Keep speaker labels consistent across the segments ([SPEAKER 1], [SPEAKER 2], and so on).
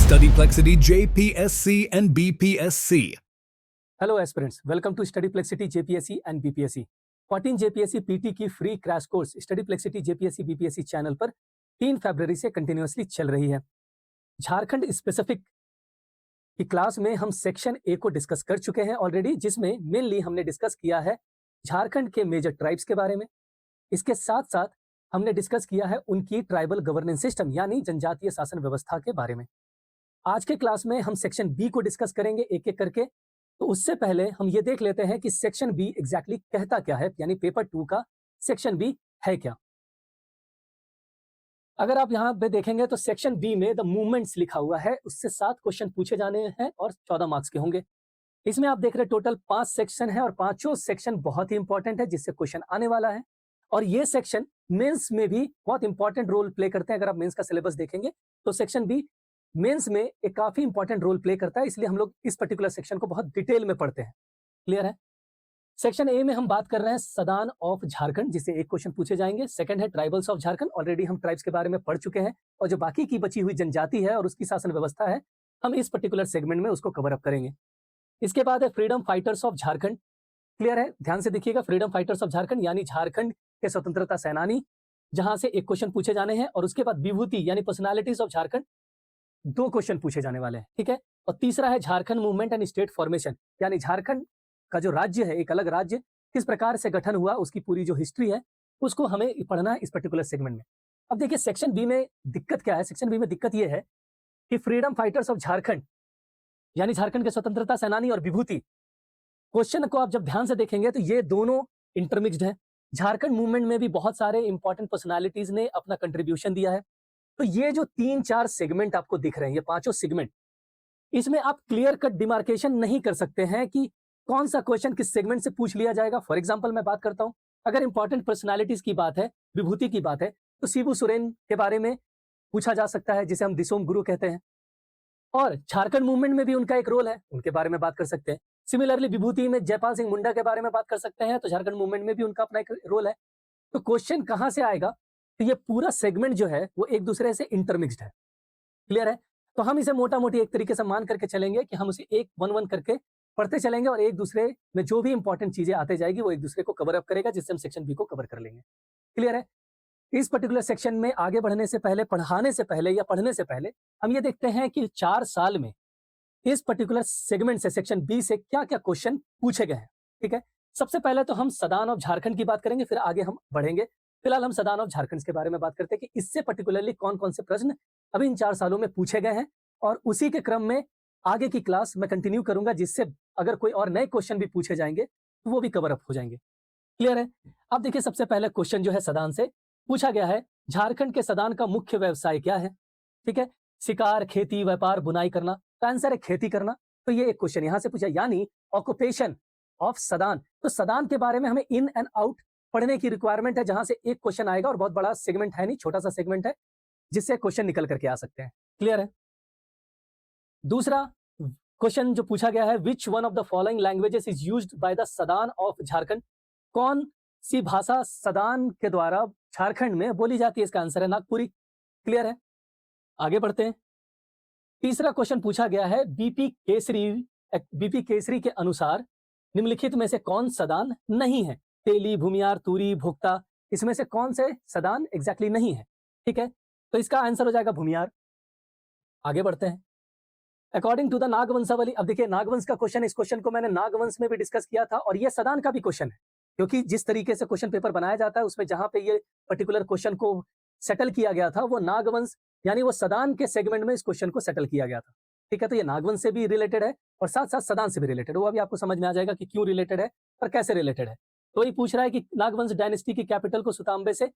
[SPEAKER 1] Studyplexity JPSC and BPSC.
[SPEAKER 2] Hello aspirants, welcome to Studyplexity JPSC and BPSC. 14 JPSC PT की free crash course Studyplexity JPSC BPSC channel पर 3 फरवरी से continuously चल रही है। Jharkhand specific की class में हम सेक्शन ए को डिस्कस कर चुके हैं ऑलरेडी, जिसमें मेनली हमने डिस्कस किया है झारखंड के मेजर ट्राइब्स के बारे में। इसके साथ साथ हमने डिस्कस किया है उनकी ट्राइबल गवर्नेंस सिस्टम यानी जनजातीय शासन व्यवस्था के बारे में। आज के क्लास में हम सेक्शन बी को डिस्कस करेंगे एक एक करके। तो उससे पहले हम ये देख लेते हैं कि सेक्शन बी एग्जैक्टली कहता क्या है, यानी पेपर 2 का सेक्शन बी है क्या। अगर आप यहां पे देखेंगे तो सेक्शन बी में द मूवमेंट्स लिखा हुआ है, उससे 7 क्वेश्चन पूछे जाने हैं और 14 मार्क्स के होंगे। इसमें आप देख रहे टोटल 5 सेक्शन है और पांचों सेक्शन बहुत ही इंपॉर्टेंट है, जिससे क्वेश्चन आने वाला है। और ये सेक्शन मेंस में भी बहुत इंपॉर्टेंट रोल प्ले करते हैं। अगर आप मेंस का सिलेबस देखेंगे तो सेक्शन बी मेंस में एक काफी इंपॉर्टेंट रोल प्ले करता है, इसलिए हम लोग इस पर्टिकुलर सेक्शन को बहुत डिटेल में पढ़ते हैं। क्लियर है? सेक्शन ए में हम बात कर रहे हैं सदान ऑफ झारखंड, जिससे एक क्वेश्चन पूछे जाएंगे। सेकंड है ट्राइबल्स ऑफ झारखंड, ऑलरेडी हम ट्राइब्स के बारे में पढ़ चुके हैं, और जो बाकी की बची हुई जनजाति है और उसकी शासन व्यवस्था है, हम इस पर्टिकुलर सेगमेंट में उसको कवर अप करेंगे। इसके बाद है freedom fighters of Jharkhand. Clear है? ध्यान से देखिएगा, फ्रीडम फाइटर्स ऑफ झारखंड यानी झारखंड के स्वतंत्रता सेनानी, जहां से एक क्वेश्चन पूछे जाने हैं। और उसके बाद विभूति यानी पर्सनालिटीज ऑफ झारखंड, 2 क्वेश्चन पूछे जाने वाले हैं। ठीक है? और तीसरा है Jharkhand movement and state formation, यानी झारखंड का जो राज्य है, एक अलग राज्य किस प्रकार से गठन हुआ, उसकी पूरी जो हिस्ट्री है उसको हमें पढ़ना है इस पर्टिकुलर सेगमेंट में। अब देखिए सेक्शन बी में दिक्कत क्या है। सेक्शन बी में दिक्कत यह है कि फ्रीडम फाइटर्स ऑफ झारखंड यानी झारखंड के स्वतंत्रता सेनानी और विभूति, क्वेश्चन को आप जब ध्यान से देखेंगे तो ये दोनों इंटरमिक्स्ड है। झारखंड मूवमेंट में भी बहुत सारे इंपॉर्टेंट पर्सनालिटीज ने अपना कंट्रीब्यूशन दिया है। तो ये जो 3-4 सेगमेंट आपको दिख रहे हैं, ये पांचों सेगमेंट, इसमें आप क्लियर कट डिमार्केशन नहीं कर सकते हैं कि कौन सा क्वेश्चन किस सेगमेंट से पूछ लिया जाएगा। फॉर एग्जांपल मैं बात करता हूं, अगर इंपॉर्टेंट पर्सनालिटीज की बात है, विभूति की बात है, तो शिबू सोरेन के बारे में पूछा जा सकता है, जिसे हम दिसोम गुरु कहते हैं। और झारखंड मूवमेंट में भी उनका एक रोल है, उनके बारे में बात कर सकते हैं। सिमिलरली विभूति में जयपाल सिंह मुंडा के बारे में बात कर सकते हैं, तो झारखंड मूवमेंट में भी उनका अपना एक रोल है। तो क्वेश्चन कहां से आएगा, तो ये पूरा सेगमेंट जो है वो एक दूसरे से इंटरमिक्स्ड है। क्लियर है? तो हम इसे मोटा मोटी एक तरीके से मान करके चलेंगे कि हम उसे एक वन वन करके पढ़ते चलेंगे, और एक दूसरे में जो भी इंपॉर्टेंट चीजें आते जाएगी वो एक दूसरे को कवर अप करेगा, जिससे हम सेक्शन बी को कवर कर लेंगे। क्लियर है? इस पर्टिकुलर सेक्शन में आगे बढ़ने से पहले, पढ़ाने से पहले या पढ़ने से पहले, हम ये देखते हैं कि 4 साल में इस पर्टिकुलर सेगमेंट से, सेक्शन बी से क्या क्या क्वेश्चन पूछे गए हैं। ठीक है? सबसे पहले तो हम सदान ऑफ झारखंड की बात करेंगे, फिर आगे हम बढ़ेंगे। फिलहाल हम सदान ऑफ झारखंड के बारे में बात करते हैं कि इससे पर्टिकुलरली कौन कौन से प्रश्न अभी इन 4 सालों में पूछे गए हैं, और उसी के क्रम में आगे की क्लास मैं कंटिन्यू करूंगा, जिससे अगर कोई और नए क्वेश्चन भी पूछे जाएंगे तो वो भी कवर अप हो जाएंगे। क्लियर है? अब देखिए सबसे पहले क्वेश्चन जो है सदान से पूछा गया है, झारखंड के सदान का मुख्य व्यवसाय क्या है? ठीक है? शिकार, खेती, व्यापार, बुनाई करना। तो आंसर है खेती करना। तो ये एक क्वेश्चन यहां से पूछा, यानी ऑक्यूपेशन ऑफ सदान। तो सदान के बारे में हमें इन एंड आउट पढ़ने की रिक्वायरमेंट है, जहां से एक क्वेश्चन आएगा, और बहुत बड़ा सेगमेंट है नहीं, छोटा सा सेगमेंट है, जिससे क्वेश्चन निकल करके आ सकते हैं। क्लियर है? दूसरा क्वेश्चन जो पूछा गया है, which one of the following languages is used by the Sadan of Jharkhand? कौन सी भाषा सदान के द्वारा झारखंड में बोली जाती है? इसका आंसर है नागपुरी। क्लियर है? आगे बढ़ते हैं। तीसरा क्वेश्चन पूछा गया है, बीपी केसरी के अनुसार निम्नलिखित में से कौन सदान नहीं है? तेली, भूमियार, तूरी, भोक्ता, इसमें से कौन से सदान एग्जैक्टली नहीं है? ठीक है? तो इसका आंसर हो जाएगा भूमियार। आगे बढ़ते हैं। अकॉर्डिंग टू द नागवंशावली, अब देखिए नागवंश का क्वेश्चन, इस क्वेश्चन को मैंने नागवंश में भी डिस्कस किया था, और ये सदान का भी क्वेश्चन है, क्योंकि जिस तरीके से क्वेश्चन पेपर बनाया जाता है उसमें जहां पे ये पर्टिकुलर क्वेश्चन को सेटल किया गया था, वो नागवंश यानी वो सदान के सेगमेंट में इस क्वेश्चन को सेटल किया गया था। ठीक है? तो ये नागवंश से भी रिलेटेड है और साथ साथ सदान से भी रिलेटेड है। वो अभी आपको समझ में आ जाएगा कि क्यों रिलेटेड है और कैसे रिलेटेड है। तो ये पूछ रहा है कि नागवंश डायनेस्टी की कैपिटल को सुतांबे से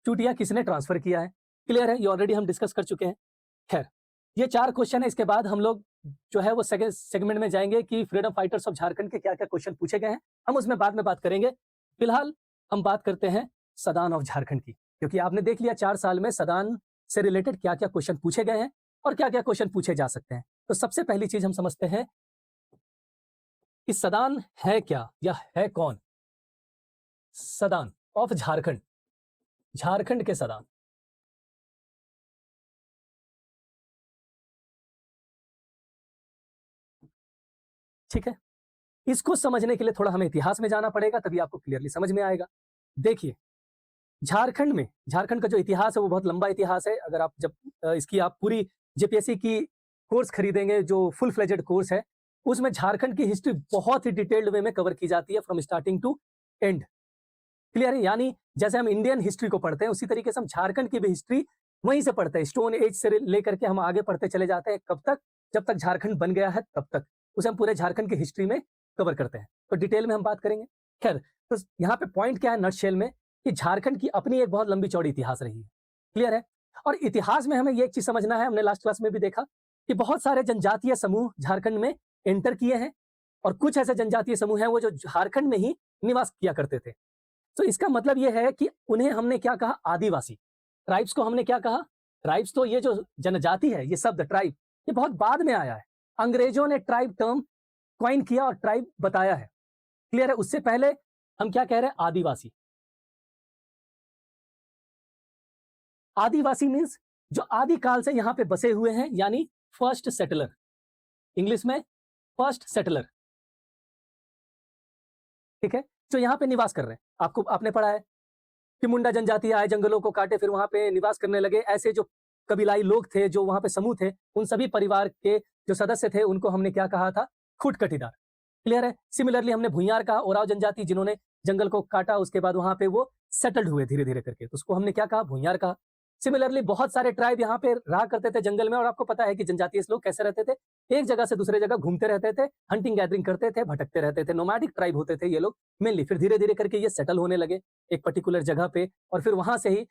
[SPEAKER 2] चूटिया किसने ट्रांसफर किया है? क्लियर है? ये ऑलरेडी हम डिस्कस कर चुके हैं। खैर, ये 4 क्वेश्चन है। इसके बाद हम लोग जो है वो सेकंड सेगमेंट में जाएंगे कि फ्रीडम फाइटर्स ऑफ झारखंड के क्या क्या क्वेश्चन पूछे गए हैं, हम उसमें बाद में बात करेंगे। फिलहाल हम बात करते हैं सदान ऑफ झारखंड की, क्योंकि आपने देख लिया 4 साल में सदान से रिलेटेड क्या क्या क्वेश्चन पूछे गए हैं और क्या क्या क्वेश्चन पूछे जा सकते हैं। तो सबसे पहली चीज हम समझते हैं कि सदान है क्या या है कौन। सदान ऑफ झारखंड, झारखंड के सदान। ठीक है, इसको समझने के लिए थोड़ा हमें इतिहास में जाना पड़ेगा, तभी आपको क्लियरली समझ में आएगा। देखिए, झारखंड का जो इतिहास है वो बहुत लंबा इतिहास है। अगर आप जब इसकी आप पूरी जेपीएससी की कोर्स खरीदेंगे जो फुल फ्लेजेड कोर्स है, उसमें झारखंड की हिस्ट्री बहुत ही डिटेल्ड वे में कवर की जाती है from starting to end. Clear है? यानी जैसे हम इंडियन हिस्ट्री को पढ़ते हैं उसी तरीके से हम झारखंड की भी हिस्ट्री वहीं से पढ़ते हैं। स्टोन एज से लेकर के हम आगे पढ़ते चले जाते हैं, कब तक? जब तक झारखंड बन गया है तब तक उसे हम पूरे झारखंड की हिस्ट्री में कवर करते हैं। तो डिटेल में हम बात करेंगे। खैर, तो यहाँ पे पॉइंट क्या है नटशेल में कि झारखंड की अपनी एक बहुत लंबी चौड़ी इतिहास रही है। क्लियर है? और इतिहास में हमें ये एक चीज समझना है, हमने लास्ट क्लास में भी देखा कि बहुत सारे जनजातीय समूह झारखंड में एंटर किए हैं और कुछ ऐसे जनजातीय समूह हैं वो जो झारखंड में ही निवास किया करते थे। तो इसका मतलब ये है कि उन्हें हमने क्या कहा? आदिवासी। ट्राइब्स को हमने क्या कहा? ट्राइब्स। तो ये जो जनजाति है, ये शब्द ट्राइब, ये बहुत बाद में आया है। अंग्रेजों ने ट्राइब टर्म क्वाइन किया और ट्राइब बताया है। क्लियर है? उससे पहले हम क्या कह रहे हैं? आदिवासी। आदिवासी मीन्स जो आदिकाल से यहां पे बसे हुए हैं, यानी फर्स्ट सेटलर। इंग्लिश में फर्स्ट सेटलर। ठीक है, जो यहां पे निवास कर रहे हैं। आपने पढ़ा है कि मुंडा जनजाति आए, जंगलों को काटे, फिर वहां पे निवास करने लगे। ऐसे जो कबीलाई लोग थे, जो वहां पे समूह थे, उन सभी परिवार के जो सदस्य थे उनको हमने क्या कहा था? खुटकटीदार। क्लियर है? सिमिलरली हमने भुइयार कहा, ओराव जनजाति जिन्होंने जंगल को काटा, उसके बाद वहां पे वो सेटल्ड हुए धीरे धीरे करके, तो उसको हमने क्या कहा? भुइयार कहा। सिमिलरली बहुत सारे ट्राइब यहाँ पे रहा करते थे जंगल में, और आपको पता है कि जनजातीय लोग कैसे रहते थे? एक जगह से दूसरे जगह घूमते रहते थे, हंटिंग गैदरिंग करते थे, भटकते रहते थे। नोमैडिक ट्राइब होते थे ये लोग मेनली। फिर धीरे धीरे करके ये सेटल होने लगे एक पर्टिकुलर जगह पे, और फिर वहां से ही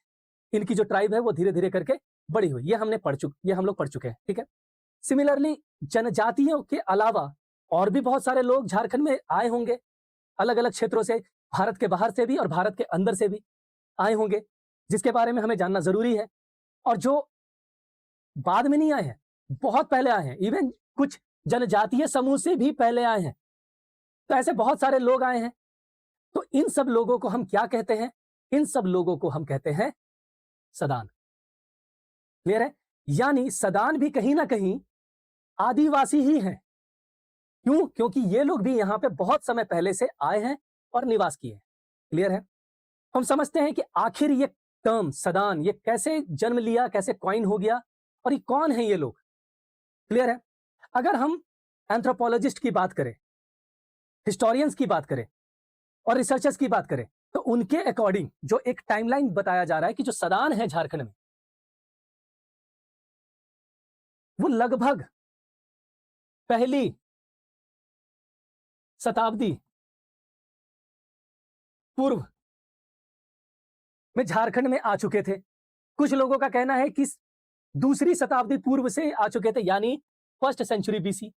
[SPEAKER 2] इनकी जो ट्राइब है वो धीरे धीरे करके बड़ी हुई। ये हम लोग पढ़ चुके हैं। ठीक है, सिमिलरली जनजातियों के अलावा और भी बहुत सारे लोग झारखंड में आए होंगे, अलग अलग क्षेत्रों से, भारत के बाहर से भी और भारत के अंदर से भी आए होंगे, जिसके बारे में हमें जानना जरूरी है। और जो बाद में नहीं आए हैं, बहुत पहले आए हैं, इवन कुछ जनजातीय समूह से भी पहले आए हैं। तो ऐसे बहुत सारे लोग आए हैं। तो इन सब लोगों को हम क्या कहते हैं? इन सब लोगों को हम कहते हैं सदान। क्लियर है? यानी सदान भी कहीं ना कहीं आदिवासी ही हैं। क्यों? क्योंकि ये लोग भी यहां पे बहुत समय पहले से आए हैं और निवास किए हैं। क्लियर है? हम समझते हैं कि आखिर ये टर्म सदान ये कैसे जन्म लिया, कैसे कॉइन हो गया, और ये कौन है ये लोग? क्लियर है? अगर हम एंथ्रोपोलॉजिस्ट की बात करें, हिस्टोरियंस की बात करें और रिसर्चर्स की बात करें, तो उनके अकॉर्डिंग जो एक टाइमलाइन बताया जा रहा है कि जो सदान है झारखंड में, वो लगभग पहली शताब्दी पूर्व में झारखंड में आ चुके थे। कुछ लोगों का कहना है कि दूसरी शताब्दी पूर्व से आ चुके थे, यानी फर्स्ट सेंचुरी बीसी।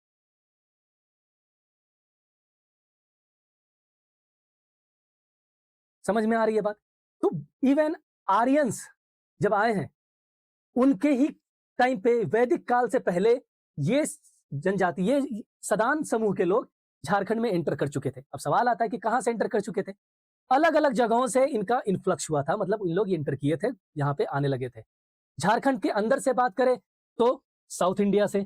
[SPEAKER 2] समझ में आ रही है बात? तो इवन आर्यंस जब आए हैं, उनके ही टाइम पे, वैदिक काल से पहले, ये जनजाति, ये सदान समूह के लोग झारखंड में एंटर कर चुके थे। अब सवाल आता है कि कहां से एंटर कर चुके थे? अलग अलग जगहों से इनका इन्फ्लक्स हुआ था, मतलब इन लोग एंटर किए थे, यहां पे आने लगे थे। झारखंड के अंदर से बात करें तो साउथ इंडिया से,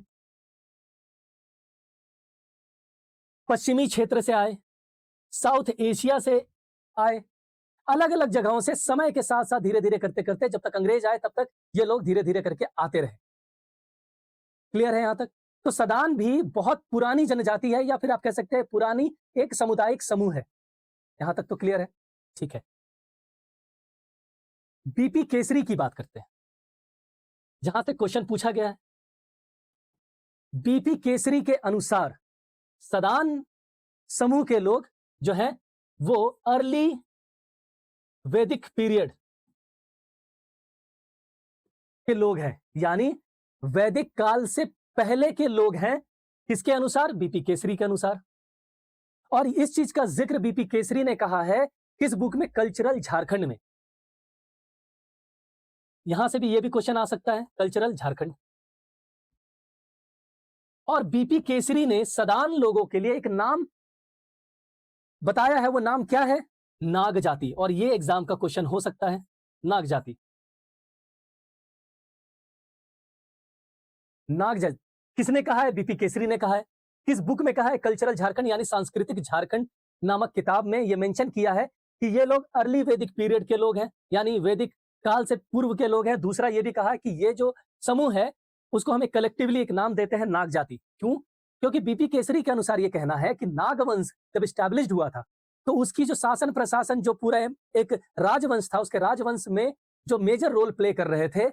[SPEAKER 2] पश्चिमी क्षेत्र से आए, साउथ एशिया से आए, अलग अलग जगहों से समय के साथ साथ धीरे धीरे करते करते जब तक अंग्रेज आए तब तक ये लोग धीरे धीरे करके आते रहे। क्लियर है यहां तक? तो सदान भी बहुत पुरानी जनजाति है, या फिर आप कह सकते हैं पुरानी एक सामुदायिक समूह है। यहां तक तो क्लियर है? ठीक है, बीपी केसरी की बात करते हैं, जहां से क्वेश्चन पूछा गया है। बीपी केसरी के अनुसार सदान समूह के लोग जो हैं वो अर्ली वैदिक पीरियड के लोग हैं, यानी वैदिक काल से पहले के लोग हैं। किसके अनुसार? बीपी केसरी के अनुसार। और इस चीज का जिक्र बीपी केसरी ने कहा है किस बुक में? कल्चरल झारखंड में। यहां से भी यह भी क्वेश्चन आ सकता है, कल्चरल झारखंड। और बीपी केसरी ने सदान लोगों के लिए एक नाम बताया है। वो नाम क्या है? नाग जाति। और ये एग्जाम का क्वेश्चन हो सकता है, नाग जाति। नाग जाति किसने कहा है? बीपी केसरी ने कहा है। किस बुक में कहा है? कल्चरल झारखंड यानी सांस्कृतिक झारखंड नामक किताब में ये मेंशन किया है कि ये लोग अर्ली वैदिक पीरियड के लोग हैं, यानी वैदिक काल से पूर्व के लोग हैं। दूसरा ये भी कहा है कि ये जो समूह है उसको हमें कलेक्टिवली एक नाम देते हैं नाग जाति। क्यों? क्योंकि बीपी केसरी के अनुसार ये कहना है कि नागवंश जब स्टैब्लिश्ड हुआ था तो उसकी जो शासन प्रशासन जो पूरा एक राजवंश था, उसके राजवंश में जो मेजर रोल प्ले कर रहे थे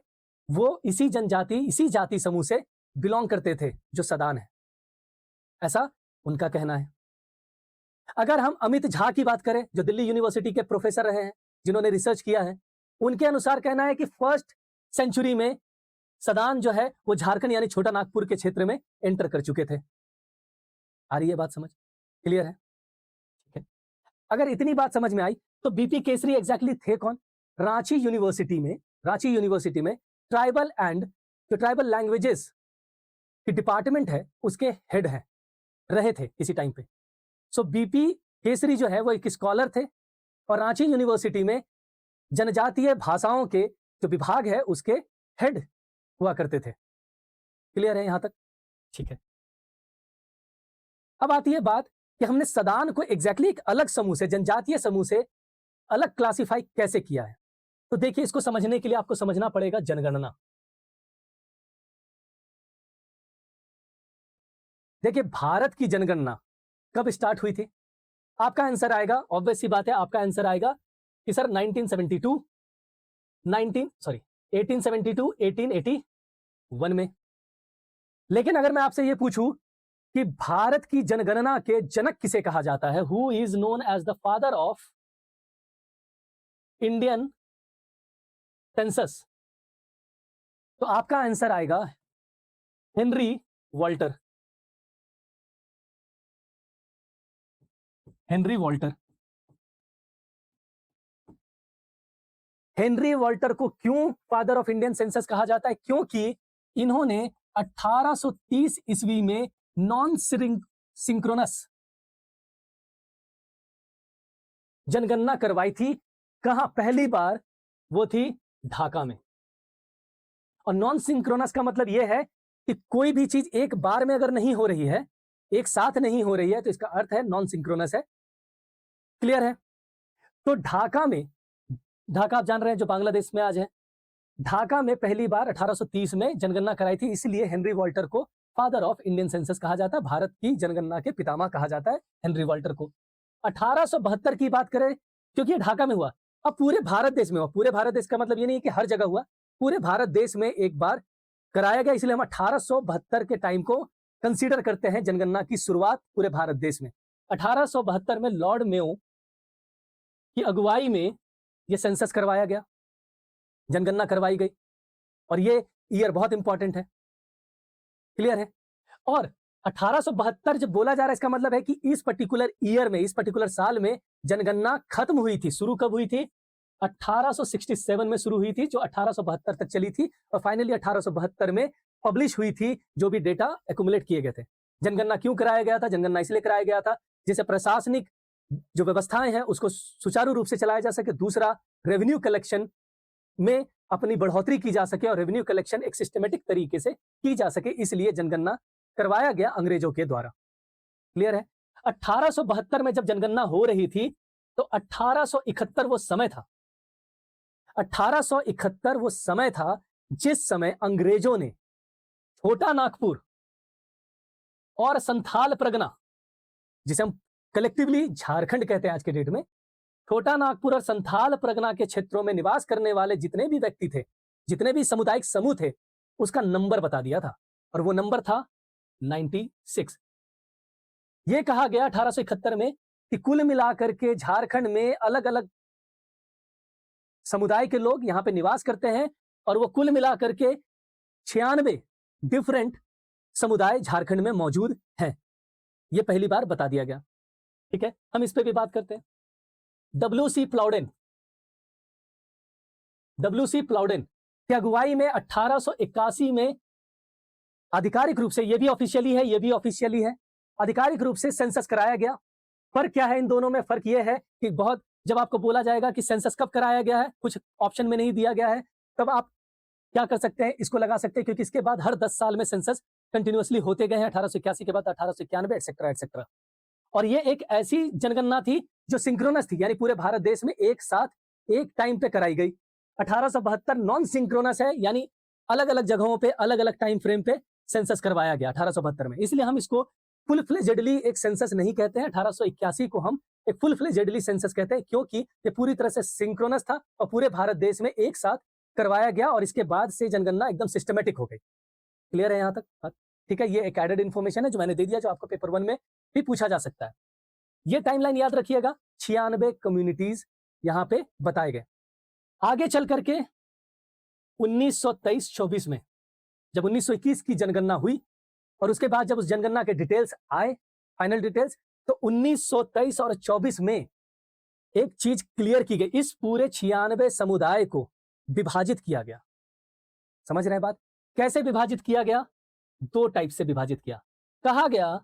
[SPEAKER 2] वो इसी जनजाति, इसी जाति समूह से बिलोंग करते थे जो सदान है, ऐसा उनका कहना है। अगर हम अमित झा की बात करें जो दिल्ली यूनिवर्सिटी के प्रोफेसर रहे हैं, जिन्होंने रिसर्च किया है, उनके अनुसार कहना है कि फर्स्ट सेंचुरी में सदान जो है वो झारखंड यानी छोटा नागपुर के क्षेत्र में एंटर कर चुके थे। आ रही है बात समझ? क्लियर है? ठीक है। अगर इतनी बात समझ में आई तो बीपी केसरी एग्जैक्टली थे कौन? रांची यूनिवर्सिटी में ट्राइबल एंड जो ट्राइबल लैंग्वेजेस की डिपार्टमेंट है उसके हेड है, रहे थे किसी टाइम पे। सो बीपी केसरी जो है वो एक स्कॉलर थे और रांची यूनिवर्सिटी में जनजातीय भाषाओं के जो विभाग है उसके हेड हुआ करते थे। क्लियर है यहां तक? ठीक है। अब आती है बात कि हमने सदान को एग्जैक्टली एक अलग समूह से, जनजातीय समूह से अलग क्लासिफाई कैसे किया है। तो देखिए, इसको समझने के लिए आपको समझना पड़ेगा जनगणना। देखिए, भारत की जनगणना कब स्टार्ट हुई थी? आपका आंसर आएगा, ऑब्वियस सी बात है, आपका आंसर आएगा कि सर 1872 1881 में। लेकिन अगर मैं आपसे यह पूछूं कि भारत की जनगणना के जनक किसे कहा जाता है, who is known as the father of Indian census, तो आपका आंसर आएगा Henry Walter. Henry Walter. Henry Walter को क्यों फादर ऑफ इंडियन सेंसस कहा जाता है? क्योंकि इन्होंने 1830 ईस्वी में नॉन सिंक्रोनस जनगणना करवाई थी। कहां? पहली बार वो थी ढाका में। और नॉन सिंक्रोनस का मतलब यह है कि कोई भी चीज एक बार में अगर नहीं हो रही है, एक साथ नहीं हो रही है, तो इसका अर्थ है नॉन सिंक्रोनस है। क्लियर है? तो ढाका में, ढाका आप जान रहे हैं जो बांग्लादेश में आज है, ढाका में पहली बार 1830 में जनगणना कराई थी, इसलिए हेनरी वॉल्टर को फादर ऑफ इंडियन सेंसस कहा जाता है। भारत की जनगणना के पितामह कहा जाता है हेनरी वॉल्टर को। 1872 की बात करें, क्योंकि ढाका में हुआ, अब पूरे भारत देश में हुआ। पूरे भारत देश का मतलब ये नहीं है कि हर जगह हुआ, पूरे भारत देश में एक बार कराया गया, इसलिए हम 1872 के टाइम को कंसीडर करते हैं जनगणना की शुरुआत पूरे भारत देश में। 1872 में लॉर्ड मेयो की अगुवाई में यह सेंसस करवाया गया, जनगणना करवाई गई, और ये ईयर बहुत इंपॉर्टेंट है। क्लियर है? और 1872 जब बोला जा रहा है, इसका मतलब है कि इस पर्टिकुलर ईयर में, इस पर्टिकुलर साल में जनगणना खत्म हुई थी। शुरू कब हुई थी? 1867 में शुरू हुई थी, जो 1872 तक चली थी, और फाइनली 1872 में पब्लिश हुई थी जो भी डेटा एक्युमुलेट किए गए थे। जनगणना क्यों कराया गया था? जनगणना इसलिए कराया गया था जिससे प्रशासनिक जो व्यवस्थाएं हैं उसको सुचारू रूप से चलाया जा सके। दूसरा, रेवेन्यू कलेक्शन में अपनी बढ़ोतरी की जा सके और रेवेन्यू कलेक्शन एक सिस्टमेटिक तरीके से की जा सके, इसलिए जनगणना करवाया गया अंग्रेजों के द्वारा। क्लियर है? 1872 में जब जनगणना हो रही थी तो 1871 वो समय था, 1871 वो समय था जिस समय अंग्रेजों ने छोटा नागपुर और संथाल परगना, जिसे हम कलेक्टिवली झारखंड कहते हैं आज के डेट में, छोटा नागपुर और संथाल परगना के क्षेत्रों में निवास करने वाले जितने भी व्यक्ति थे, जितने भी सामुदायिक समूह थे, उसका नंबर बता दिया था, और वो नंबर था 96। यह कहा गया 1871 में कि कुल मिलाकर के झारखंड में अलग अलग समुदाय के लोग यहां पे निवास करते हैं, और वो कुल मिलाकर के 96 डिफरेंट समुदाय झारखंड में मौजूद हैं। यह पहली बार बता दिया गया। ठीक है, हम इस पे भी बात करते हैं। WC प्लाउडेन की अगुवाई में 1881 में आधिकारिक रूप से, यह भी ऑफिशियली है, यह भी ऑफिशियली है, आधिकारिक रूप से सेंसस कराया गया। फर्क क्या है इन दोनों में? फर्क यह है कि बहुत जब आपको बोला जाएगा कि सेंसस कब कराया गया है, कुछ ऑप्शन में नहीं दिया गया है, तब आप क्या कर सकते हैं, इसको लगा सकते हैं, क्योंकि इसके बाद हर 10 साल में सेंसस कंटिन्यूअसली होते गए हैं 1881 के बाद 1891 एक्सेट्रा एक्सेट्रा। और ये एक ऐसी जनगणना थी जो सिंक्रोनस थी, यानी पूरे भारत देश में एक साथ एक टाइम पे कराई गई। 1872 नॉन सिंक्रोनस है, यानी अलग अलग जगहों पे अलग अलग टाइम फ्रेम पे सेंसस करवाया गया 1872 में। इसलिए हम इसको फुल फ्लेजेडली एक सेंसस नहीं कहते हैं, 1881 को हम एक फुल फ्लेजेडली सेंसस कहते हैं, क्योंकि ये पूरी तरह से सिंक्रोनस था और पूरे भारत देश में एक साथ करवाया गया और इसके बाद से जनगणना एकदम सिस्टमेटिक हो गई। क्लियर है यहां तक बात? ठीक है, ये एक एडेड इंफॉर्मेशन है जो मैंने दे दिया, जो आपको पेपर 1 में भी पूछा जा सकता है। ये टाइमलाइन याद रखिएगा, 96 कम्युनिटीज यहां पे बताए गए। आगे चल करके 1923-24 में जब 1921 की जनगणना हुई और उसके बाद जब उस जनगणना के डिटेल्स आए, फाइनल डिटेल्स, तो 1923 और 24 में एक चीज क्लियर की गई, इस पूरे 96 समुदाय को विभाजित किया गया। समझ रहे हैं बात? कैसे विभाजित किया गया? 2 टाइप से विभाजित किया। कहा गया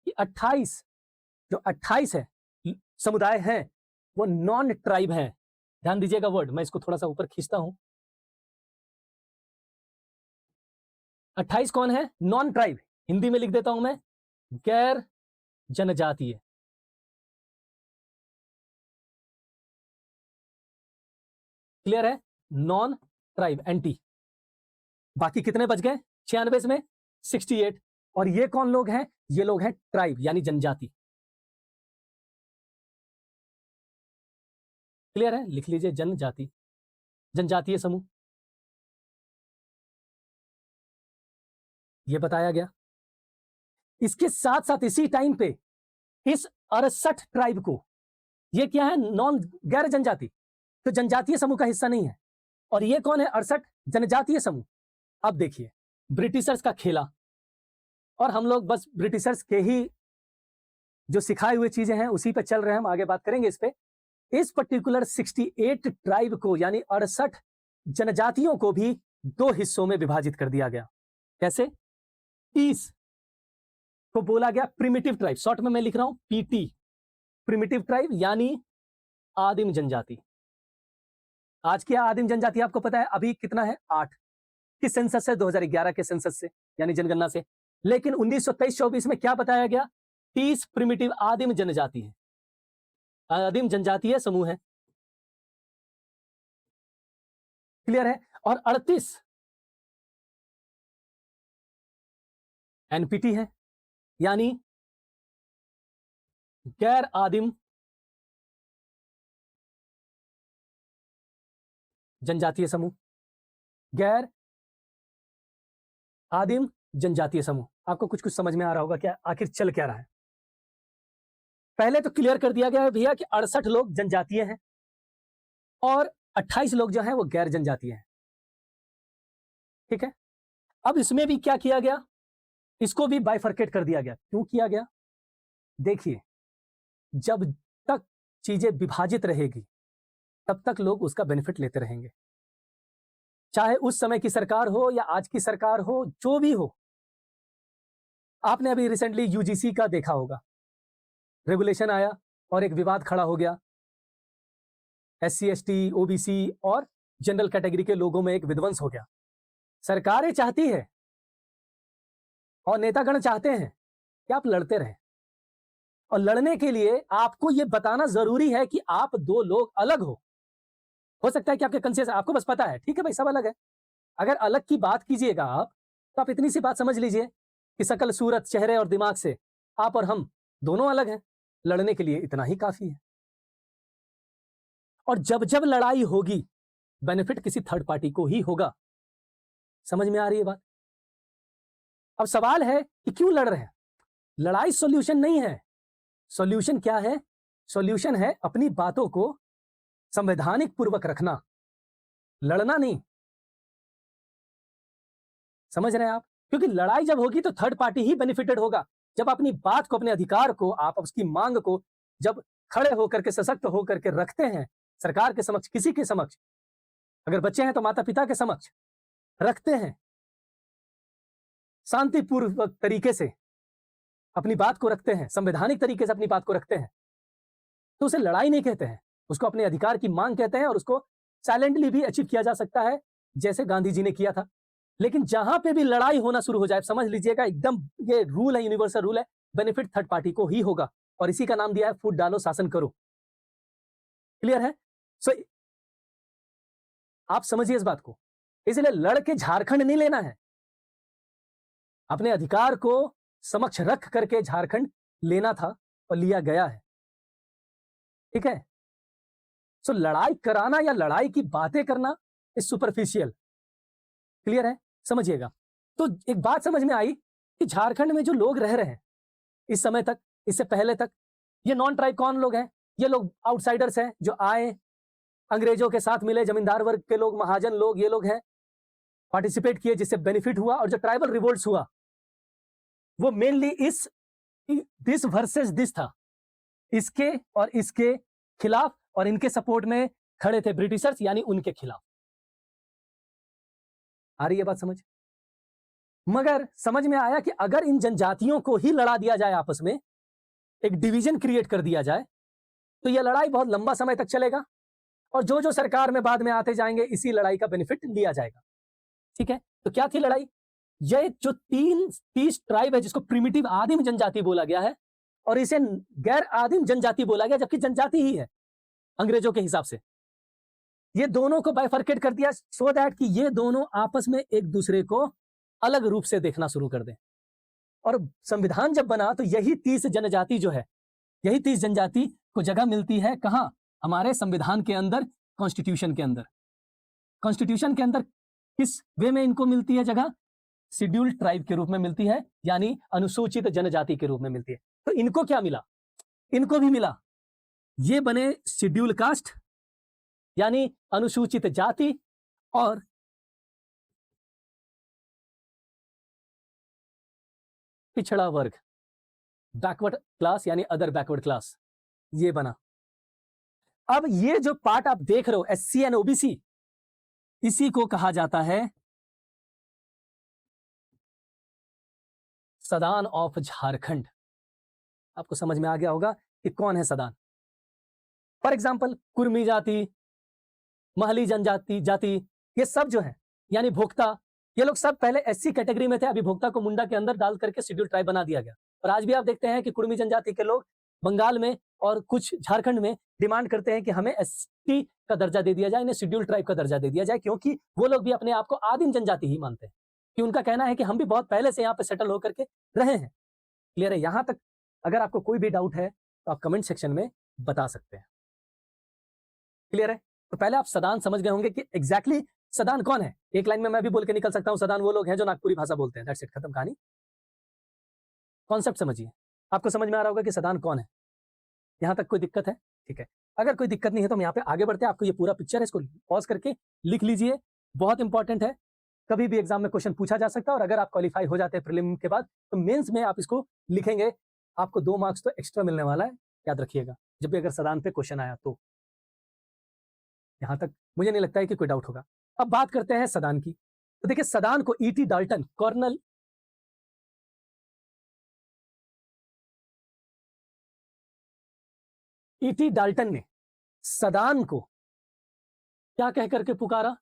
[SPEAKER 2] कि 28 है समुदाय हैं वो नॉन ट्राइब हैं। ध्यान दीजिएगा वर्ड, मैं इसको थोड़ा सा ऊपर खींचता हूं। 28 कौन है? नॉन ट्राइब, हिंदी में लिख देता हूं मैं, गैर जनजातीय। क्लियर है? Non tribe, anti. बाकी कितने बच गए 96 में? 68। और ये कौन लोग हैं? ये लोग हैं ट्राइब, यानी जनजाति। क्लियर है? लिख लीजिए जनजाति, जनजातीय समूह। ये बताया गया। इसके साथ साथ इसी टाइम पे इस 68 ट्राइब को, ये क्या है? नॉन, गैर जनजाति, तो जनजातीय समूह का हिस्सा नहीं है। और ये कौन है? 68 जनजातीय समूह। अब देखिए, ब्रिटिशर्स का खेला, और हम लोग बस ब्रिटिशर्स के ही जो सिखाए हुए चीजें हैं उसी पे चल रहे हैं, हम आगे बात करेंगे इस पे। इस पर्टिकुलर 68 ट्राइब को, यानी 68 जनजातियों को भी 2 हिस्सों में विभाजित कर दिया गया। कैसे? 30 को बोला गया प्रिमिटिव ट्राइब, शॉर्ट में मैं लिख रहा हूं पीटी, प्रिमिटिव ट्राइब यानी आदिम जनजाति। आज क्या आदिम जनजाति आपको पता है अभी कितना है? 8। किस सेंसस से? 2011 के सेंसस से, यानी जनगणना से। लेकिन 1923-24 में क्या बताया गया? 30 प्रिमिटिव आदिम जनजाति है, आदिम जनजातीय समूह है। क्लियर है? और 38 एनपीटी है, यानी गैर आदिम जनजातीय समूह, गैर आदिम जनजातीय समूह। आपको कुछ कुछ समझ में आ रहा होगा क्या आखिर चल क्या रहा है? पहले तो क्लियर कर दिया गया है भैया कि 68 लोग जनजातीय हैं और 28 लोग जो हैं वो गैर जनजातीय हैं। ठीक है, अब इसमें भी क्या किया गया? इसको भी बाइफर्केट कर दिया गया। क्यों किया गया? देखिए, जब तक चीजें विभाजित रहेगी तब तक लोग उसका बेनिफिट लेते रहेंगे, चाहे उस समय की सरकार हो या आज की सरकार हो, जो भी हो। आपने अभी रिसेंटली यूजीसी का देखा होगा, रेगुलेशन आया और एक विवाद खड़ा हो गया। एससी, एसटी, ओबीसी और जनरल कैटेगरी के लोगों में एक विध्वंस हो गया। सरकारें चाहती है और नेतागण चाहते हैं कि आप लड़ते रहें, और लड़ने के लिए आपको यह बताना जरूरी है कि आप 2 लोग अलग हो सकता है कि आपके कंसेंस, आपको बस पता है ठीक है भाई सब अलग है। अगर अलग की बात कीजिएगा आप, तो आप इतनी सी बात समझ लीजिए कि शकल, सूरत, चेहरे और दिमाग से आप और हम दोनों अलग हैं। लड़ने के लिए इतना ही काफी है। और जब जब लड़ाई होगी, बेनिफिट किसी थर्ड पार्टी को ही होगा। समझ में आ रही है बात? अब सवाल है कि क्यों लड़ रहे हैं? लड़ाई सॉल्यूशन नहीं है। सॉल्यूशन क्या है? सॉल्यूशन है अपनी बातों को संवैधानिक पूर्वक रखना, लड़ना नहीं। समझ रहे हैं आप? क्योंकि लड़ाई जब होगी तो थर्ड पार्टी ही बेनिफिटेड होगा। जब अपनी बात को, अपने अधिकार को, आप उसकी मांग को जब खड़े होकर के, सशक्त होकर के रखते हैं सरकार के समक्ष, किसी के समक्ष, अगर बच्चे हैं तो माता पिता के समक्ष रखते हैं, शांतिपूर्वक तरीके से अपनी बात को रखते हैं, संवैधानिक तरीके से अपनी बात को रखते हैं, तो उसे लड़ाई नहीं कहते हैं, उसको अपने अधिकार की मांग कहते हैं। और उसको साइलेंटली भी अचीव किया जा सकता है, जैसे गांधी जी ने किया था। लेकिन जहां पे भी लड़ाई होना शुरू हो जाए, समझ लीजिएगा एकदम ये रूल है, यूनिवर्सल रूल है, बेनिफिट थर्ड पार्टी को ही होगा, और इसी का नाम दिया है फूट डालो शासन करो। क्लियर है? सो आप समझिए इस बात को। इसलिए लड़ के झारखंड नहीं लेना है, अपने अधिकार को समक्ष रख करके झारखंड लेना था और लिया गया है। ठीक है? सो लड़ाई कराना या लड़ाई की बातें करना इज सुपरफिशियल। क्लियर है? समझिएगा। तो एक बात समझ में आई कि झारखंड में जो लोग रह रहे हैं इस समय तक, इससे पहले तक, ये नॉन ट्राइब कौन लोग हैं? ये लोग आउटसाइडर्स हैं जो आए, अंग्रेजों के साथ मिले, जमींदार वर्ग के लोग, महाजन लोग, ये लोग हैं, पार्टिसिपेट किए, जिससे बेनिफिट हुआ। और जो ट्राइबल रिवोल्ट्स हुआ वो मेनली इस दिस वर्सेस दिस था, इसके और इसके खिलाफ, और इनके सपोर्ट में खड़े थे ब्रिटिशर्स, यानी उनके खिलाफ। आ रही है बात समझ? मगर समझ में आया कि अगर इन जनजातियों को ही लड़ा दिया जाए, आपस में एक डिवीजन क्रिएट कर दिया जाए, तो यह लड़ाई बहुत लंबा समय तक चलेगा, और जो जो सरकार में बाद में आते जाएंगे इसी लड़ाई का बेनिफिट लिया जाएगा। ठीक है? तो क्या थी लड़ाई? यह जो 30 ट्राइब है, जिसको प्रिमिटिव आदिम जनजाति बोला गया है, और इसे गैर आदिम जनजाति बोला गया, जबकि जनजाति ही है अंग्रेजों के हिसाब से। ये दोनों को बाइफरकेट कर दिया सो दैट कि ये दोनों आपस में एक दूसरे को अलग रूप से देखना शुरू कर दें। और संविधान जब बना तो यही 30 जनजाति जो है, यही 30 जनजाति को जगह मिलती है कहां? हमारे संविधान के अंदर, कॉन्स्टिट्यूशन के अंदर। कॉन्स्टिट्यूशन के अंदर किस वे में इनको मिलती है जगह? शेड्यूल्ड ट्राइब के रूप में मिलती है, यानी अनुसूचित जनजाति के रूप में मिलती है। तो इनको क्या मिला? इनको भी मिला, ये बने शेड्यूल कास्ट यानी अनुसूचित जाति, और पिछड़ा वर्ग, बैकवर्ड क्लास यानी अदर बैकवर्ड क्लास, ये बना। अब ये जो पार्ट आप देख रहे हो एससी एंड ओबीसी, इसी को कहा जाता है सदान ऑफ झारखंड। आपको समझ में आ गया होगा कि कौन है सदान। फॉर एग्जाम्पल कुर्मी जाति, महली जनजाति जाति, ये सब जो है, यानी भोक्ता, ये लोग सब पहले एससी कैटेगरी में थे, अभी भोक्ता को मुंडा के अंदर डाल करके शेड्यूल ट्राइब बना दिया गया। और आज भी आप देखते हैं कि कुर्मी जनजाति के लोग बंगाल में और कुछ झारखंड में डिमांड करते हैं कि हमें एसटी का दर्जा दे दिया जाए, इन्हें शेड्यूल ट्राइब का दर्जा दे दिया जाए, क्योंकि वो लोग भी अपने आप को आदिम जनजाति ही मानते हैं, कि उनका कहना है कि हम भी बहुत पहले से यहाँ पे सेटल होकर के रहे हैं। क्लियर है? यहां तक अगर आपको कोई भी डाउट है तो आप कमेंट सेक्शन में बता सकते हैं। क्लियर है? तो पहले आप सदान समझ गए होंगे कि एग्जैक्टली सदान कौन है। एक लाइन में मैं भी बोल के निकल सकता हूं, सदान वो लोग हैं जो नागपुरी भाषा बोलते हैं। दैट्स इट, खत्म कहानी। कॉन्सेप्ट समझिए, आपको समझ में आ रहा होगा कि सदान कौन है। यहां तक कोई दिक्कत है? ठीक है, अगर कोई दिक्कत नहीं है तो हम यहाँ पे आगे बढ़ते हैं। आपको ये पूरा पिक्चर है, इसको पॉज करके लिख लीजिए, बहुत इंपॉर्टेंट है। कभी भी एग्जाम में क्वेश्चन पूछा जा सकता है, और अगर आप क्वालिफाई हो जाते हैं प्रीलिम के बाद तो मेंस में आप इसको लिखेंगे, आपको 2 मार्क्स तो एक्स्ट्रा मिलने वाला है, याद रखिएगा, जब भी अगर सदान पे क्वेश्चन आया तो। यहां तक मुझे नहीं लगता है कि कोई डाउट होगा। अब बात करते हैं सदान की। तो देखिए, सदान को E T Dalton, colonel E T Dalton ने सदान को क्या कह करके पुकारा?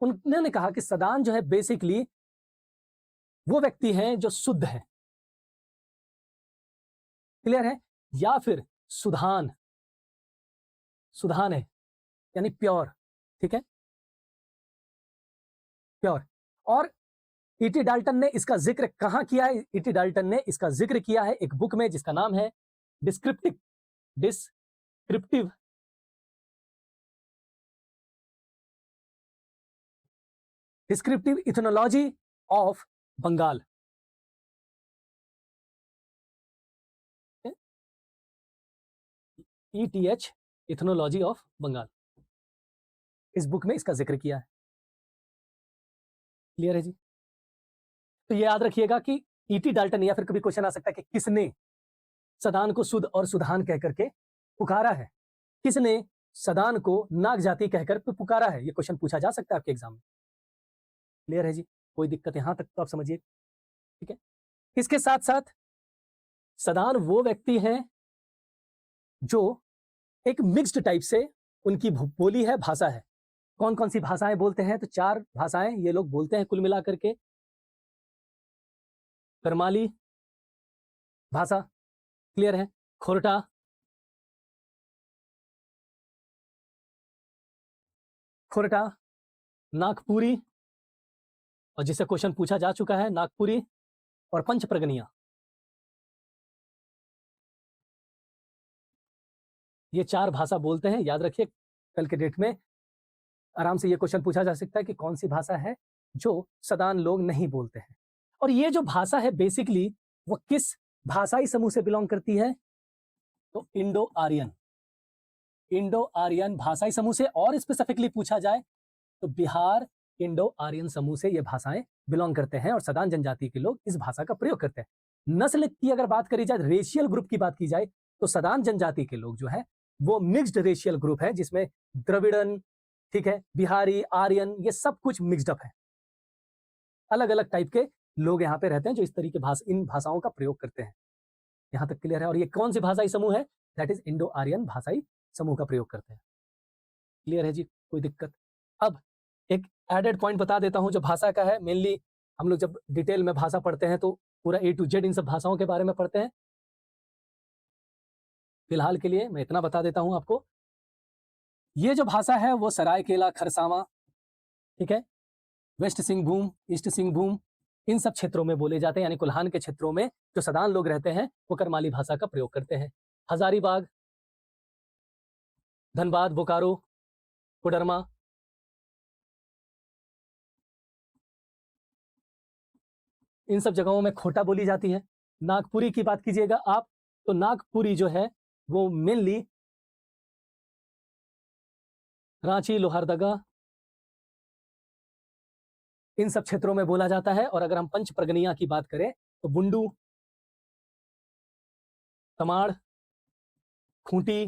[SPEAKER 2] उन्होंने कहा कि सदान जो है बेसिकली वो व्यक्ति हैं जो शुद्ध है। क्लियर है? या फिर सुधान, सुधान है यानी प्योर। ठीक है, प्योर। और ईटी डाल्टन ने इसका जिक्र कहां किया है? ईटी डाल्टन ने इसका जिक्र किया है एक बुक में जिसका नाम है descriptive descriptive ethnology of Bengal. ETH, ethnology of Bengal, इस बुक में इसका जिक्र किया है। क्लियर है जी? तो ये याद रखिएगा कि ईटी डाल्टन, या फिर कभी क्वेश्चन आ सकता है कि किसने सदान को शुद्ध और सुधान कह करके पुकारा है, किसने सदान को नाग जाति कहकर पुकारा है, ये क्वेश्चन पूछा जा सकता है आपके एग्जाम में। क्लियर है जी? कोई दिक्कत यहां तक तो आप समझिए। ठीक है, इसके साथ साथ सदान वो व्यक्ति हैं जो एक मिक्स्ड टाइप से उनकी बोली है, भाषा है। कौन कौन सी भाषाएं बोलते हैं? तो 4 भाषाएं ये लोग बोलते हैं कुल मिलाकर के। करमाली भाषा, क्लियर है? खोरटा, खोरटा, नागपुरी, और जिससे क्वेश्चन पूछा जा चुका है, नागपुरी और पंच प्रगनिया। ये 4 भाषा बोलते हैं, याद रखिए कल के डेट में आराम से ये क्वेश्चन पूछा जा सकता है कि कौन सी भाषा है जो सदान लोग नहीं बोलते हैं। और ये जो भाषा है बेसिकली वो किस भाषाई समूह से बिलोंग करती है? तो इंडो आर्यन, इंडो आर्यन भाषाई समूह से, और स्पेसिफिकली पूछा जाए तो बिहार इंडो आर्यन समूह से ये भाषाएं बिलोंग करते हैं और सदान जनजाति के लोग इस भाषा का प्रयोग करते हैं। नस्ल की अगर बात करी जाए, रेशियल ग्रुप की बात की जाए, तो सदान जनजाति के लोग जो है वो मिक्स्ड रेशियल ग्रुप है, जिसमें द्रविड़न, ठीक है, बिहारी, आर्यन, ये सब कुछ मिक्स्ड अप है। अलग अलग टाइप के लोग यहाँ पे रहते हैं जो इस तरीके इन भाषाओं का प्रयोग करते हैं। यहां तक क्लियर है? और ये कौन सी भाषाई समूह है? दैट इज इंडो आर्यन भाषाई समूह का प्रयोग करते हैं। क्लियर है जी? कोई दिक्कत? अब एक एडेड पॉइंट बता देता हूं जो भाषा का है। मेनली हम लोग जब डिटेल में भाषा पढ़ते हैं तो पूरा A to Z इन सब भाषाओं के बारे में पढ़ते हैं। फिलहाल के लिए मैं इतना बता देता हूं आपको। ये जो भाषा है वो सरायकेला, खरसावां, ठीक है, वेस्ट सिंहभूम, ईस्ट सिंहभूम, इन सब क्षेत्रों में बोले जाते हैं। यानी कोल्हान के क्षेत्रों में जो सदान लोग रहते हैं वो करमाली भाषा का प्रयोग करते हैं। हजारीबाग, धनबाद, बोकारो, कोडरमा, इन सब जगहों में खोटा बोली जाती है। नागपुरी की बात कीजिएगा आप, तो नागपुरी जो है वो मेनली रांची, लोहरदगा, इन सब क्षेत्रों में बोला जाता है। और अगर हम पंच प्रगनिया की बात करें तो बुंडू, तमाड़, खूंटी,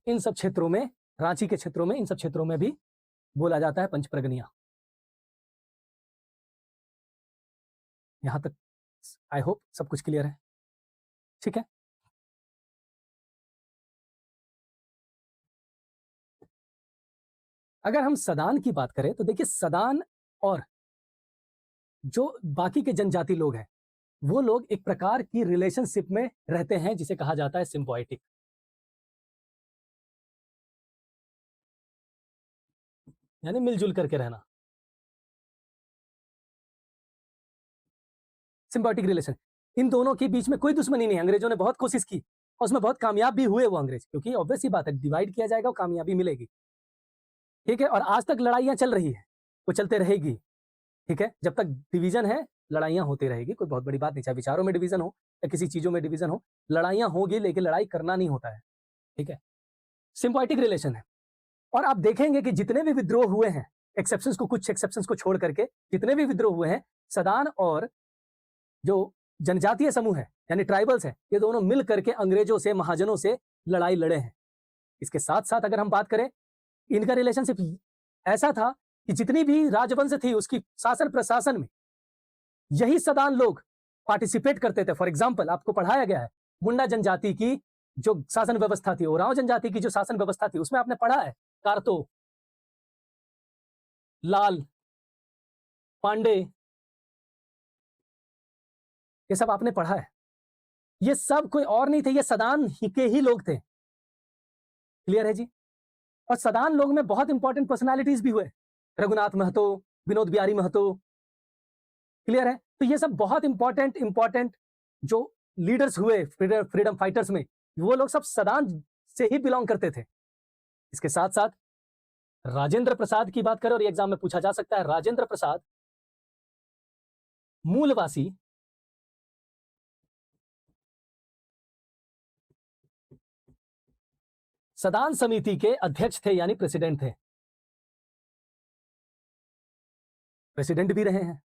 [SPEAKER 2] इन सब क्षेत्रों में, रांची के क्षेत्रों में, इन सब क्षेत्रों में भी बोला जाता है पंच प्रगनिया। यहां तक आई होप सब कुछ क्लियर है, ठीक है? अगर हम सदान की बात करें तो देखिए सदान और जो बाकी के जनजाति लोग हैं वो लोग एक प्रकार की रिलेशनशिप में रहते हैं जिसे कहा जाता है सिम्बायोटिक। यानी मिलजुल करके रहना, सिम्बायोटिक रिलेशन। इन दोनों के बीच में कोई दुश्मनी नहीं। अंग्रेजों ने बहुत कोशिश की और उसमें बहुत कामयाब भी हुए वो अंग्रेज, क्योंकि ऑब्वियस सी बात है, डिवाइड किया जाएगा, कामयाबी मिलेगी, ठीक है? और आज तक लड़ाइयां चल रही है, वो चलते रहेगी, ठीक है? जब तक डिवीजन है लड़ाइयां होती रहेगी, कोई बहुत बड़ी बात नहीं। चाहे विचारों में डिवीजन हो या किसी चीजों में डिवीजन हो, लड़ाइयां होगी, लेकिन लड़ाई करना नहीं होता है, ठीक है? सिम्बायोटिक रिलेशन है। और आप देखेंगे कि जितने भी विद्रोह हुए हैं, एक्सेप्शंस को, कुछ एक्सेप्शंस को छोड़ करके जितने भी विद्रोह हुए हैं, सदान और जो जनजातीय समूह है यानी ट्राइबल्स है, ये दोनों मिल करके अंग्रेजों से, महाजनों से लड़ाई लड़े हैं। इसके साथ साथ अगर हम बात करें, इनका रिलेशनशिप ऐसा था कि जितनी भी राजवंश थी उसकी शासन प्रशासन में यही सदान लोग पार्टिसिपेट करते थे। फॉर एग्जाम्पल आपको पढ़ाया गया है मुंडा जनजाति की जो शासन व्यवस्था थी, ओरांव जनजाति की जो शासन व्यवस्था थी, उसमें आपने पढ़ा है कार्तो, लाल, पांडे, ये सब आपने पढ़ा है। ये सब कोई और नहीं थे, ये सदान ही के ही लोग थे। क्लियर है जी? और सदान लोग में बहुत इंपॉर्टेंट पर्सनालिटीज भी हुए, रघुनाथ महतो, विनोद बिहारी महतो। क्लियर है? तो ये सब बहुत इंपॉर्टेंट जो लीडर्स हुए फ्रीडम फाइटर्स में, वो लोग सब सदान से ही बिलोंग करते थे। इसके साथ साथ राजेंद्र प्रसाद की बात करें, और एग्जाम में पूछा जा सकता है, राजेंद्र प्रसाद मूलवासी सदान समिति के अध्यक्ष थे, यानी प्रेसिडेंट थे, प्रेसिडेंट भी रहे हैं।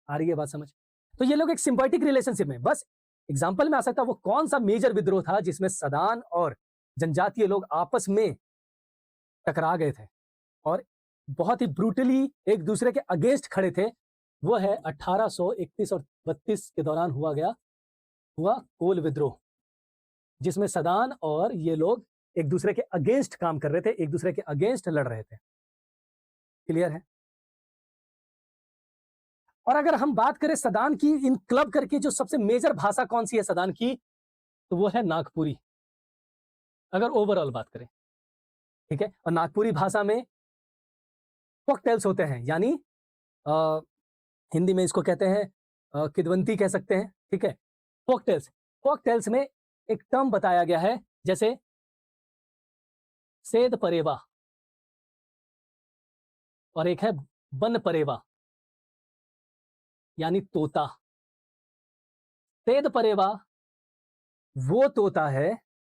[SPEAKER 2] आ रही है बात समझ? तो ये लोग एक सिंबायोटिक रिलेशनशिप में, बस एग्जाम्पल में आ सकता है वो कौन सा मेजर विद्रोह था जिसमें सदान और जनजातीय लोग आपस में टकरा गए थे और बहुत ही ब्रूटली एक दूसरे के अगेंस्ट खड़े थे। वो है 1831 और 32 के दौरान हुआ कोल विद्रोह, जिसमें सदान और ये लोग एक दूसरे के अगेंस्ट काम कर रहे थे, एक दूसरे के अगेंस्ट लड़ रहे थे। क्लियर है? और अगर हम बात करें सदान की इन क्लब करके जो सबसे मेजर भाषा कौन सी है सदान की, तो वो है नागपुरी, अगर ओवरऑल बात करें। ठीक है? और नागपुरी भाषा में कॉकटेल्स होते हैं, यानी हिंदी में इसको कहते हैं किदवंती कह सकते हैं। ठीक है? कॉकटेल्स, कॉकटेल्स में एक टर्म बताया गया है, जैसे सेद परेवा और एक है बन परेवा, यानी तोता। सेद परेवा वो तोता है,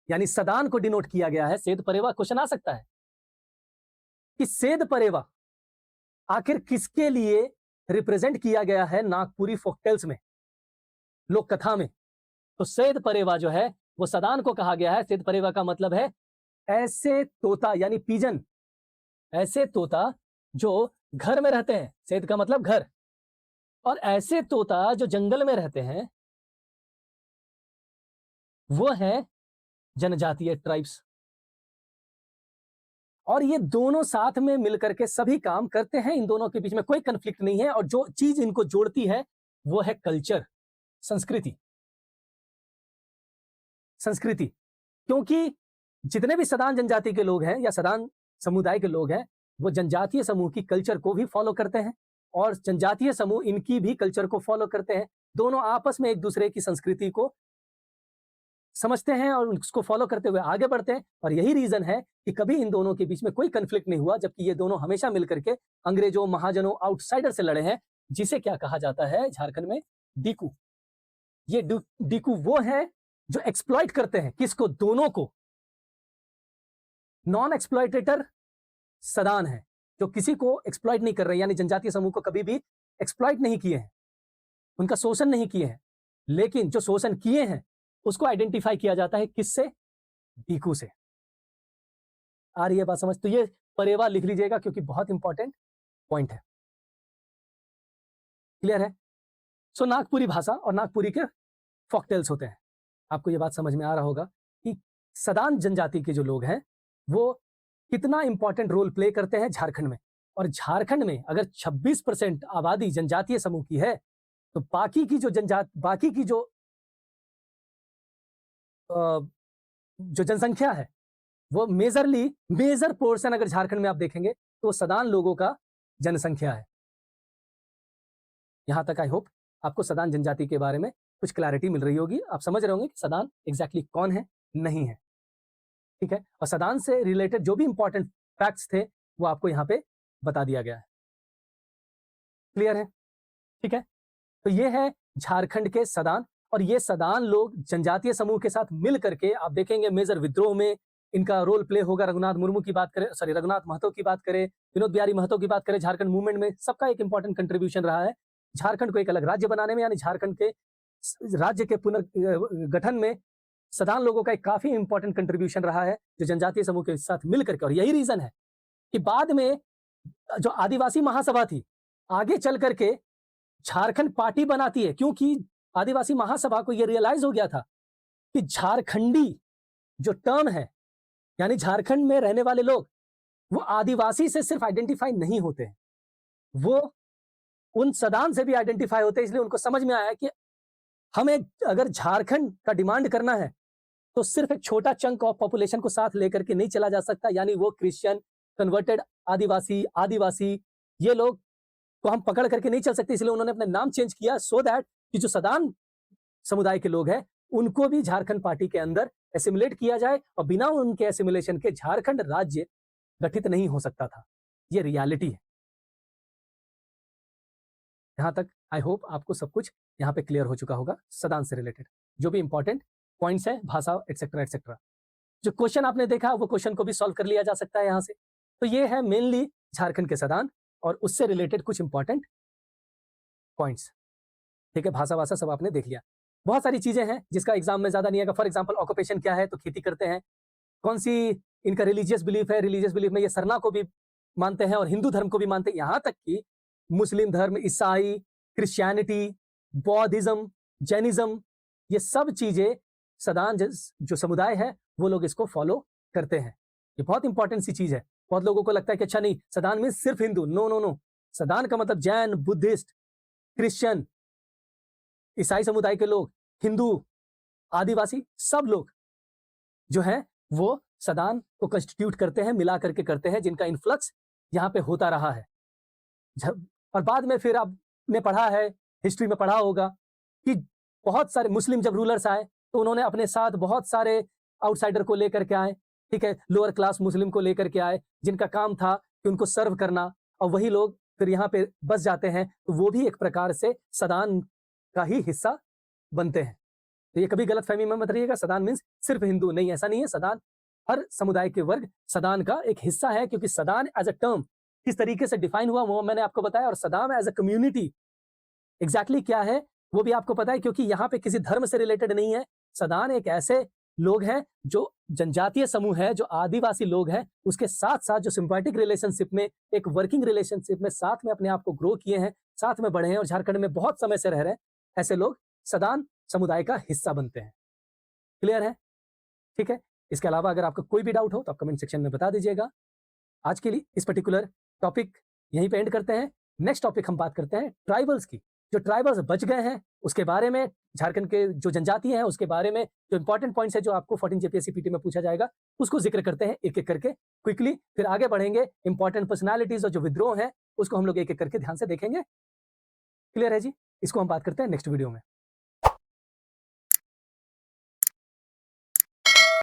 [SPEAKER 2] यानी सदान को डिनोट किया गया है। सेद परेवा क्वेश्चन आ सकता है कि सेद परेवा आखिर किसके लिए रिप्रेजेंट किया गया है नागपुरी फोकटेल्स में, लोक कथा में। तो सेद परेवा जो है वो सदान को कहा गया है। सेद परेवा का मतलब है ऐसे तोता, यानी पीजन, ऐसे तोता जो घर में रहते हैं। सेद का मतलब घर, और ऐसे तोता जो जंगल में रहते हैं वो है जनजातीय ट्राइब्स। और ये दोनों साथ में मिलकर के सभी काम करते हैं, इन दोनों के बीच में कोई कन्फ्लिक्ट नहीं है। और जो चीज इनको जोड़ती है वो है कल्चर, संस्कृति। संस्कृति, क्योंकि जितने भी सदान जनजाति के लोग हैं या सदान समुदाय के लोग हैं, वो जनजातीय समूह की कल्चर को भी फॉलो करते हैं और जनजातीय समूह इनकी भी कल्चर को फॉलो करते हैं। दोनों आपस में एक दूसरे की संस्कृति को समझते हैं और उसको फॉलो करते हुए आगे बढ़ते हैं। और यही रीजन है कि कभी इन दोनों के बीच में कोई कन्फ्लिक्ट नहीं हुआ, जबकि ये दोनों हमेशा मिलकर के अंग्रेजों, महाजनों, आउटसाइडर से लड़े हैं, जिसे क्या कहा जाता है झारखंड में, डीकू। ये डीकू वो है जो एक्सप्लॉइट करते हैं, किसको? दोनों को। नॉन एक्सप्लॉइटेटर सदान है, जो किसी को एक्सप्लॉइट नहीं कर रहे, यानी जनजातीय समूह को कभी भी एक्सप्लॉइट नहीं किए हैं, उनका शोषण नहीं किए हैं। लेकिन जो शोषण किए हैं उसको आइडेंटिफाई किया जाता है किससे? डीकू से। आ रही है बात समझ? तो ये परेवा लिख लीजिएगा क्योंकि बहुत इंपॉर्टेंट पॉइंट है। क्लियर है? सो नागपुरी भाषा और नागपुरी के फॉकटेल्स होते हैं। आपको ये बात समझ में आ रहा होगा कि सदान जनजाति के जो लोग हैं वो कितना इंपॉर्टेंट रोल प्ले करते हैं झारखंड में। और झारखंड में अगर 26% आबादी जनजातीय समूह की है, तो बाकी की जो जनसंख्या है वो मेजर पोर्शन अगर झारखंड में आप देखेंगे तो सदान लोगों का जनसंख्या है। यहां तक आई होप आपको सदान जनजाति के बारे में कुछ क्लैरिटी मिल रही होगी। आप समझ रहे होंगे कि सदान एग्जैक्टली कौन है, नहीं है। ठीक है? और सदान से रिलेटेड जो भी इंपॉर्टेंट फैक्ट्स थे वो आपको यहां पे बता दिया गया है। क्लियर है? ठीक है? तो ये है झारखंड के सदान। और ये सदान लोग जनजातीय समूह के साथ मिल करके आप देखेंगे मेजर विद्रोह में इनका रोल प्ले होगा। रघुनाथ मुर्मू की बात करें, रघुनाथ महतो की बात करें, विनोद बिहारी महतो की बात करें, झारखंड मूवमेंट में सबका एक इंपॉर्टेंट कंट्रीब्यूशन रहा है झारखंड को एक अलग राज्य बनाने में, यानी झारखंड के राज्य के पुनर्गठन में सदान लोगों का एक काफी इंपॉर्टेंट कंट्रीब्यूशन रहा है जो जनजातीय समूह के साथ मिल करके। और यही रीजन है कि बाद में जो आदिवासी महासभा थी आगे चल करके झारखंड पार्टी बनाती है, क्योंकि आदिवासी महासभा को यह रियलाइज हो गया था कि झारखंडी जो टर्म है, यानी झारखंड में रहने वाले लोग, वो आदिवासी से सिर्फ आइडेंटिफाई नहीं होते हैं, वो उन सदान से भी आइडेंटिफाई होते हैं। इसलिए उनको समझ में आया कि हमें अगर झारखंड का डिमांड करना है तो सिर्फ एक छोटा चंक ऑफ पॉपुलेशन को साथ लेकर के नहीं चला जा सकता, यानी वो क्रिश्चियन, कन्वर्टेड आदिवासी ये लोग को हम पकड़ करके नहीं चल सकते। इसलिए उन्होंने अपना नाम चेंज किया सो दैट कि जो सदान समुदाय के लोग हैं उनको भी झारखंड पार्टी के अंदर एसिमुलेट किया जाए, और बिना उनके एसिमुलेशन के झारखंड राज्य गठित नहीं हो सकता था। ये रियलिटी है। यहां तक आई होप आपको सब कुछ यहां पे क्लियर हो चुका होगा सदान से रिलेटेड जो भी इंपॉर्टेंट पॉइंट्स है, भाषा एटसेट्रा एटसेट्रा। जो क्वेश्चन आपने देखा वो क्वेश्चन को भी सॉल्व कर लिया जा सकता है यहां से। तो ये है मेनली झारखंड के सदान और उससे रिलेटेड कुछ इंपॉर्टेंट पॉइंट्स। ठीक है? भाषा सब आपने देख लिया। बहुत सारी चीजें हैं जिसका एग्जाम में ज्यादा नहीं आएगा। फॉर एग्जाम्पल ऑक्यूपेशन क्या है, तो खेती करते हैं। कौन सी इनका रिलीजियस बिलीफ है, रिलीजियस बिलीफ में ये सरना को भी मानते हैं और हिंदू धर्म को भी मानते हैं, यहां तक कि मुस्लिम धर्म, ईसाई, क्रिश्चियनिटी, बौद्धिज्म, जैनिज्म, ये सब चीजें सदान जो समुदाय है वो लोग इसको फॉलो करते हैं। ये बहुत इंपॉर्टेंट सी चीज है। बहुत लोगों को लगता है कि अच्छा नहीं, सदान मीन्स सिर्फ हिंदू। नो नो नो, सदान का मतलब जैन, बुद्धिस्ट, क्रिश्चियन, ईसाई समुदाय के लोग, हिंदू, आदिवासी, सब लोग जो है वो सदान को कंस्टिट्यूट करते हैं, मिला करके करते हैं, जिनका इन्फ्लक्स यहाँ पे होता रहा है। जब और बाद में फिर आपने पढ़ा है, हिस्ट्री में पढ़ा होगा कि बहुत सारे मुस्लिम जब रूलर्स आए तो उन्होंने अपने साथ बहुत सारे आउटसाइडर को लेकर के आए, ठीक है, लोअर क्लास मुस्लिम को लेकर के आए, जिनका काम था कि उनको सर्व करना, और वही लोग फिर यहाँ पे बस जाते हैं, तो वो भी एक प्रकार से सदान का ही हिस्सा बनते हैं। तो ये कभी गलतफहमी में मत रहिएगा, सदान मीन्स सिर्फ हिंदू नहीं, ऐसा नहीं है। सदान हर समुदाय के वर्ग सदान का एक हिस्सा है, क्योंकि सदान एज अ टर्म किस तरीके से डिफाइन हुआ वो मैंने आपको बताया, और सदान एज अ कम्युनिटी एग्जैक्टली क्या है वो भी आपको पता है, क्योंकि यहाँ पे किसी धर्म से रिलेटेड नहीं है। सदान एक ऐसे लोग हैं जो जनजातीय समूह है, जो आदिवासी लोग हैं, उसके साथ साथ जो सिंपैथिक रिलेशनशिप में, एक वर्किंग रिलेशनशिप में साथ में अपने आप को ग्रो किए हैं, साथ में बढ़े हैं और झारखंड में बहुत समय से रह रहे हैं, ऐसे लोग सदान समुदाय का हिस्सा बनते हैं। क्लियर है? ठीक है। इसके अलावा अगर आपका कोई भी डाउट हो तो आप कमेंट सेक्शन में बता दीजिएगा। आज के लिए इस पर्टिकुलर टॉपिक यहीं पे एंड करते हैं। नेक्स्ट टॉपिक हम बात करते हैं ट्राइबल्स की। जो ट्राइबल्स बच गए हैं उसके बारे में, झारखंड के जो जनजातीय हैं उसके बारे में, जो इंपॉर्टेंट पॉइंट्स है जो आपको 14 जेपीएससी पीटी में पूछा जाएगा, उसको जिक्र करते हैं एक एक करके क्विकली, फिर आगे बढ़ेंगे। इंपॉर्टेंट पर्सनैलिटीज और जो विद्रोह है उसको हम लोग एक एक करके ध्यान से देखेंगे। क्लियर है जी? इसको हम बात करते हैं नेक्स्ट वीडियो में।